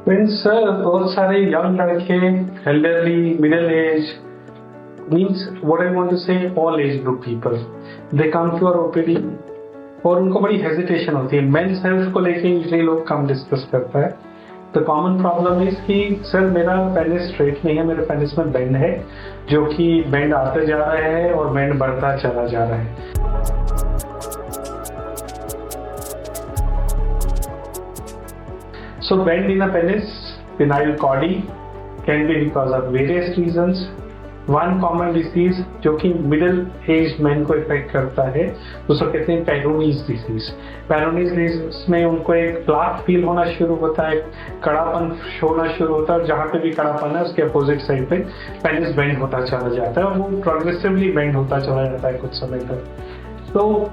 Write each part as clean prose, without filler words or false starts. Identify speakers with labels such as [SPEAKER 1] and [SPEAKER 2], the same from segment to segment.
[SPEAKER 1] Means sir बहुत सारे young लड़के, elderly, middle age, means what I want to say all age group people, they come to our OPD और उनको बड़ी hesitation होती है। मेंस हेल्थ को लेके यूजुअली लोग कम डिस्कस करता है। द कॉमन प्रॉब्लम इज कि सर मेरा पेनिस स्ट्रेट नहीं है, मेरे पेनिस में बेंड है, जो कि बेंड आता जा रहा है और बेंड बढ़ता चला जा रहा है। So bend in a penis, penile caudy, can be because of various reasons. One common disease जो कि मिडिल एज मैन को इफेक्ट करता है उसको कहते हैं पेरोनीज डिसीज। पेरोनीज डिसीज में उनको एक प्लाक फील होना शुरू होता है, कड़ापन होना शुरू होता है और जहाँ पे भी कड़ापन है उसके अपोजिट साइड पे पेनिस बेंड होता चला जाता है और वो प्रोग्रेसिवली बेंड होता चला जाता है कुछ समय तक। तो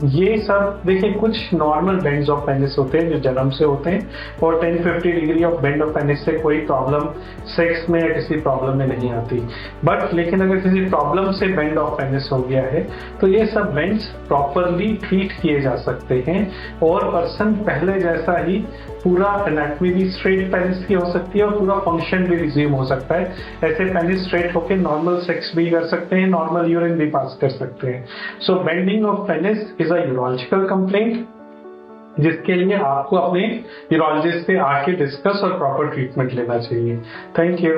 [SPEAKER 1] ये सब देखिए कुछ नॉर्मल बेंड्स ऑफ पेनिस होते हैं जो जन्म से होते हैं और 10-50 degree of bend of penis से कोई प्रॉब्लम सेक्स में या किसी प्रॉब्लम में नहीं आती। बट लेकिन अगर किसी प्रॉब्लम से बेंड ऑफ पेनिस हो गया है तो ये सब बेंड्स प्रॉपरली ट्रीट किए जा सकते हैं और पर्सन पहले जैसा ही पूरा एनाटॉमी भी स्ट्रेट पेनिस की हो सकती है और पूरा फंक्शन भी रिज्यूम हो सकता है। ऐसे पेनिस स्ट्रेट होकर नॉर्मल सेक्स भी कर सकते हैं, नॉर्मल यूरिन भी पास कर सकते हैं। So bending of penis is a urological complaint जिसके लिए आपको अपने यूरोलॉजिस्ट से आके डिस्कस और प्रॉपर ट्रीटमेंट लेना चाहिए। Thank you.